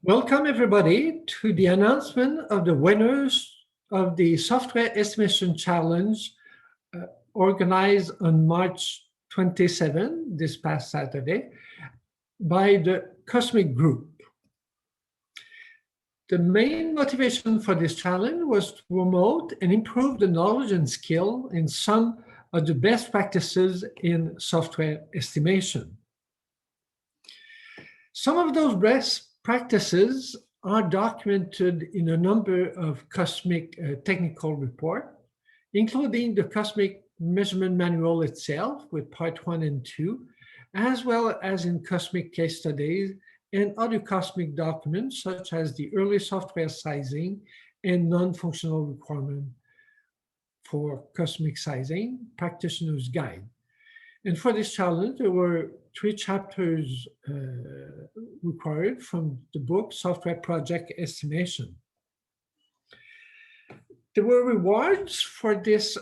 Welcome everybody to the announcement of the winners of the Software Estimation Challenge organized on March 27, this past Saturday, by the Cosmic Group. The main motivation for this challenge was to promote and improve the knowledge and skill in some of the best practices in software estimation. Some of those best practices are documented in a number of Cosmic technical reports, including the Cosmic Measurement Manual itself with part 1 and 2, as well as in Cosmic case studies and other Cosmic documents such as the early software sizing and non-functional requirement for Cosmic sizing, practitioner's guide. And for this challenge, there were 3 chapters required from the book Software Project Estimation. There were rewards for this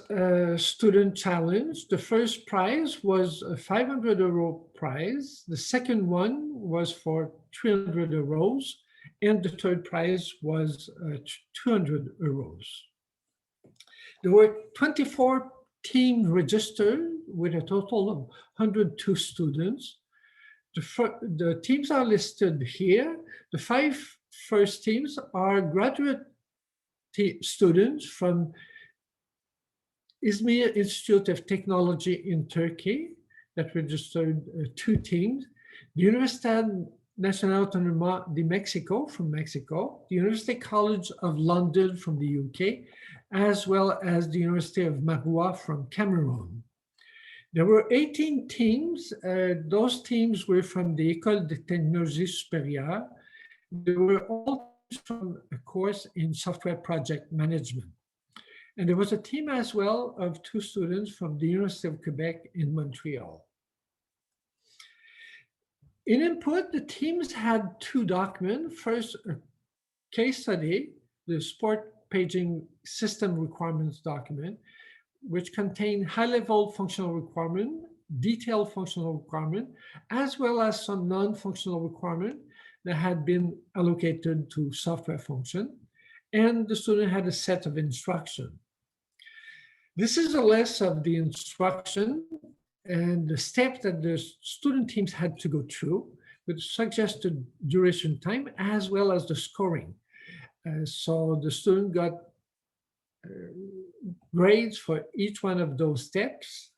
student challenge. The first prize was a 500 euro prize. The second one was for 300 euros. And the third prize was 200 euros. There were 24 teams registered with a total of 102 students. The teams are listed here. The 5 first teams are graduate students from Izmir Institute of Technology in Turkey that registered 2 teams, the Universidad Nacional Autónoma de Mexico from Mexico, the University College of London from the UK, as well as the University of Maroua from Cameroon. There were 18 teams. Those teams were from the École de Technologie Supérieure. They were all from a course in software project management. And there was a team as well of 2 students from the University of Quebec in Montreal. In input, the teams had 2 documents. First, a case study, the Sport Paging System Requirements document, which contained high-level functional requirement, detailed functional requirement, as well as some non-functional requirement that had been allocated to software function, and the student had a set of instruction. This is a list of the instruction and the steps that the student teams had to go through with suggested duration time, as well as the scoring. So the student got grades for each one of those steps,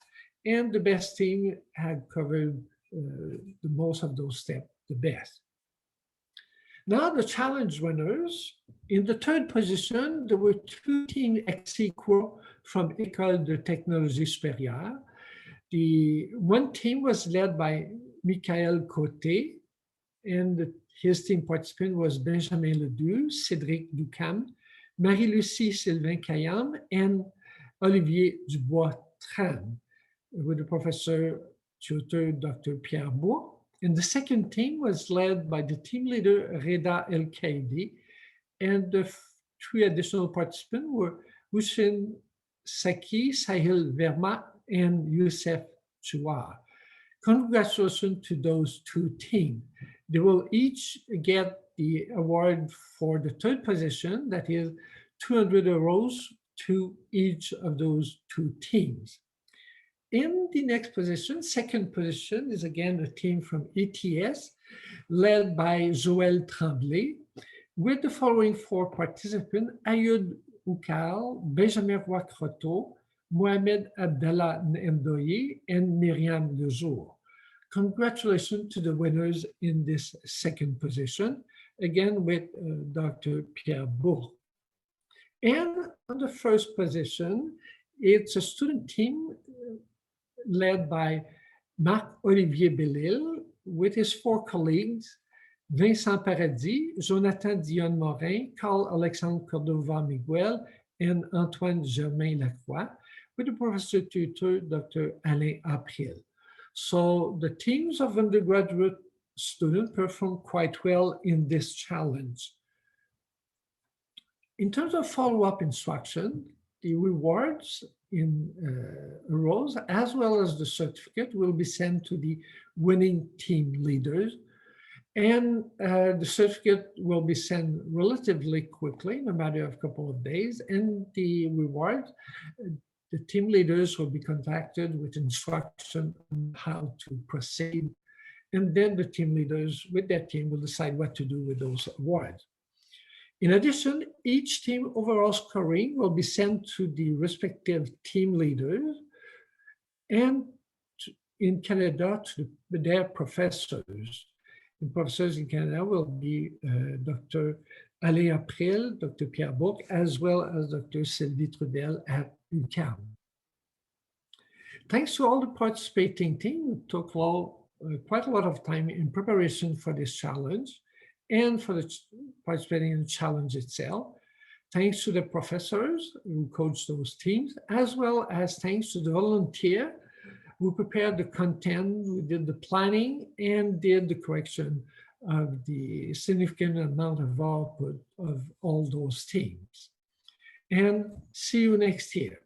and the best team had covered the most of those steps the best. Now the challenge winners. In the 3rd position, there were 2 teams ex aequo from École de Technologie Supérieure. The one team was led by Michael Côté, and his team participant was Benjamin Ledoux, Cédric Ducam, Marie-Lucie Sylvain Kayam, and Olivier Dubois-Tran, with the professor tutor Dr. Pierre Bourg. And the second team was led by the team leader Reda El-Kaidi, and the 3 additional participants were Hussein Saki, Sahil Verma, and Youssef Chouar. Congratulations to those 2 teams. They will each get the award for the 3rd position, that is 200 euros to each of those 2 teams. In the next position, 2nd position, is again a team from ETS, led by Joël Tremblay, with the following 4 participants: Ayoud Oukal, Benjamin Roy-Croteau, Mohamed Abdallah Ndoye, and Myriam Lejour. Congratulations to the winners in this 2nd position, again with Dr. Pierre Bourg. And on the 1st position, it's a student team led by Marc-Olivier Bellil with his 4 colleagues, Vincent Paradis, Jonathan Dion-Morin, Carl-Alexandre Cordova-Miguel, and Antoine Germain-Lacroix, with the professor tutor, Dr. Alain April. So the teams of undergraduate students performed quite well in this challenge. In terms of follow-up instruction, the rewards in euros, as well as the certificate, will be sent to the winning team leaders. And the certificate will be sent relatively quickly, in a matter of a couple of days. And the reward, the team leaders will be contacted with instruction on how to proceed. And then the team leaders with their team will decide what to do with those awards. In addition, each team overall scoring will be sent to the respective team leaders and in Canada to their professors. The professors in Canada will be Dr. Alain April, Dr. Pierre Bourque, as well as Dr. Sylvie Trudel at UQAM. Thanks to all the participating team, it took quite a lot of time in preparation for this challenge and for the participating in the challenge itself. Thanks to the professors who coached those teams, as well as thanks to the volunteer who prepared the content, we did the planning, and did the correction of the significant amount of output of all those teams. And see you next year.